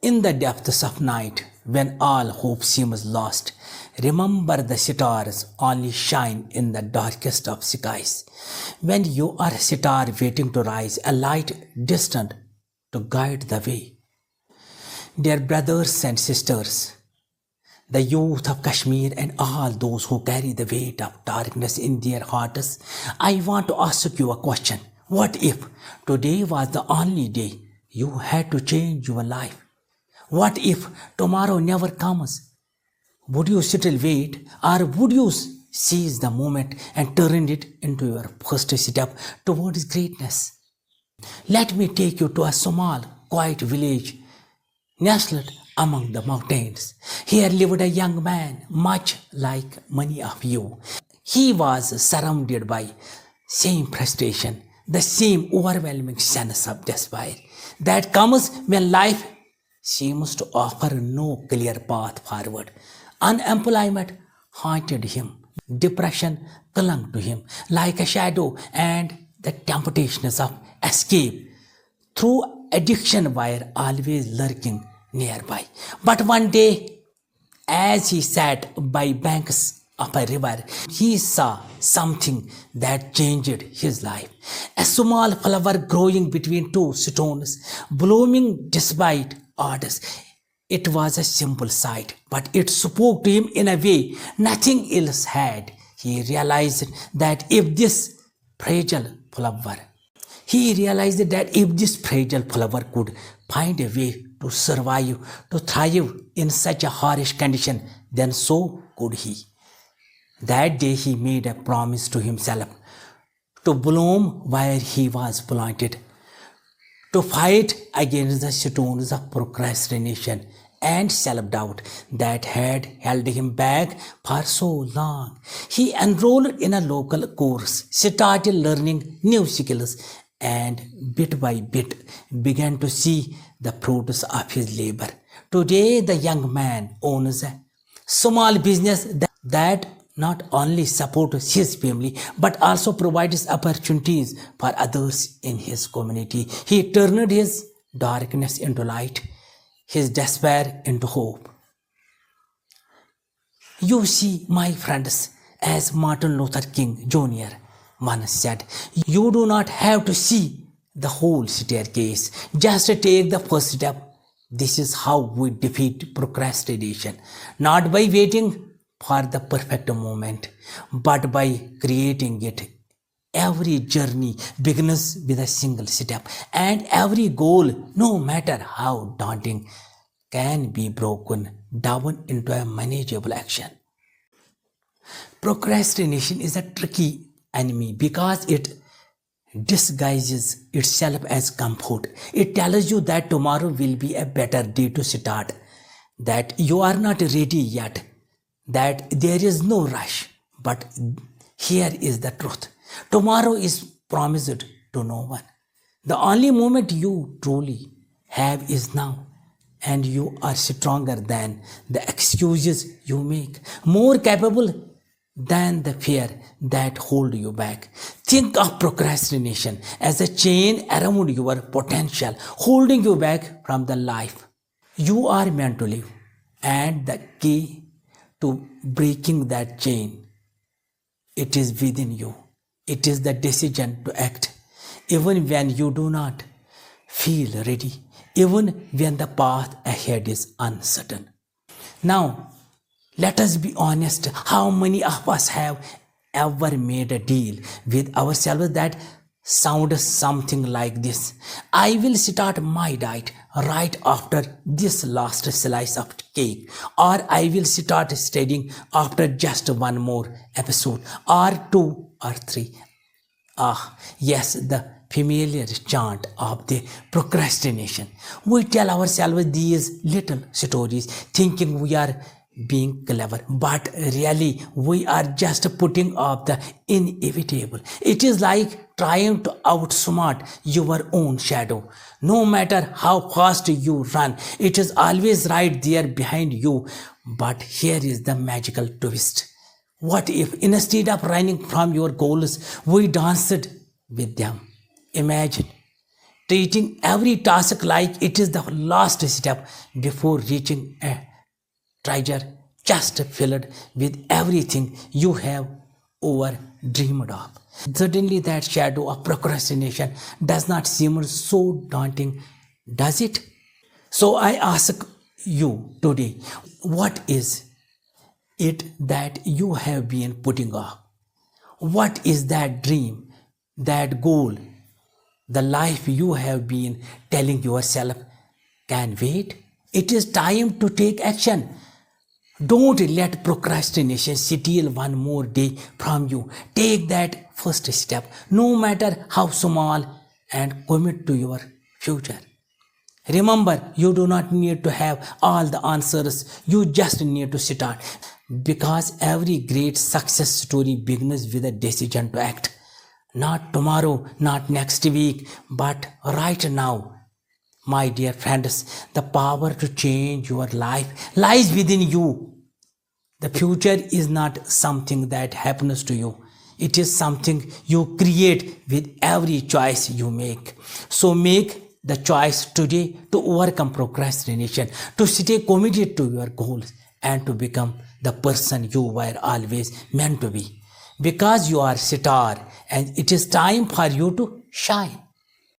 In the depths of night, when all hope seems lost, remember the stars only shine in the darkest of skies. When you are a star waiting to rise, a light distant to guide the way. Dear brothers and sisters, the youth of Kashmir and all those who carry the weight of darkness in their hearts, I want to ask you a question. What if today was the only day you had to change your life? What if tomorrow never comes? Would you still wait, or would you seize the moment and turn it into your first step towards greatness? Let me take you to a small, quiet village nestled among the mountains. Here lived a young man, much like many of you. He was surrounded by same frustration, the same overwhelming sense of despair that comes when life seems to offer no clear path forward. Unemployment haunted him. Depression clung to him like a shadow, and the temptations of escape through addiction were always lurking nearby. But one day, as he sat by banks of a river, he saw something that changed his life. A small flower growing between two stones, blooming despite odds. It was a simple sight, but it spoke to him in a way nothing else had. He realized that if this fragile flower could find a way to survive, to thrive in such a harsh condition, then so could he. That day he made a promise to himself to bloom where he was planted, to fight against the stones of procrastination and self-doubt that had held him back for so long. He enrolled in a local course, started learning new skills, and bit by bit began to see the fruits of his labor. Today, the young man owns a small business that not only supports his family but also provides opportunities for others in his community. He turned his darkness into light, his despair into hope. You see, my friends, as Martin Luther King Jr. once said, you do not have to see the whole staircase, just take the first step. This is how we defeat procrastination, not by waiting for the perfect moment, but by creating it. Every journey begins with a single step, and every goal, no matter how daunting, can be broken down into a manageable action. Procrastination is a tricky enemy because it disguises itself as comfort. It tells you that tomorrow will be a better day to start, that you are not ready yet, that there is no rush. But here is the truth. Tomorrow is promised to no one. The only moment you truly have is now, and you are stronger than the excuses you make, more capable than the fear that hold you back. Think of procrastination as a chain around your potential, holding you back from the life you are meant to live. And the key to breaking that chain, it is within you. It is the decision to act, even when you do not feel ready, even when the path ahead is uncertain. Now, let us be honest. How many of us have ever made a deal with ourselves that sounds something like this? I will start my diet right after this last slice of cake, or I will start studying after just one more episode, or two or three. Yes, the familiar chant of the procrastination. We tell ourselves these little stories thinking we are being clever, but really we are just putting off the inevitable. It is like trying to outsmart your own shadow. No matter how fast you run, it is always right there behind you. But here is the magical twist. What if instead of running from your goals, we danced with them? Imagine treating every task like it is the last step before reaching a treasure chest filled with everything you have over dreamed of. Suddenly, that shadow of procrastination does not seem so daunting, does it? So, I ask you today, what is it that you have been putting off? What is that dream, that goal, the life you have been telling yourself can wait? It is time to take action. Don't let procrastination steal one more day from you. Take that first step, no matter how small, and commit to your future. Remember, you do not need to have all the answers, you just need to start. Because every great success story begins with a decision to act. Not tomorrow, not next week, but right now. My dear friends, the power to change your life lies within you. The future is not something that happens to you. It is something you create with every choice you make. So make the choice today to overcome procrastination, to stay committed to your goals, and to become the person you were always meant to be. Because you are a star and it is time for you to shine.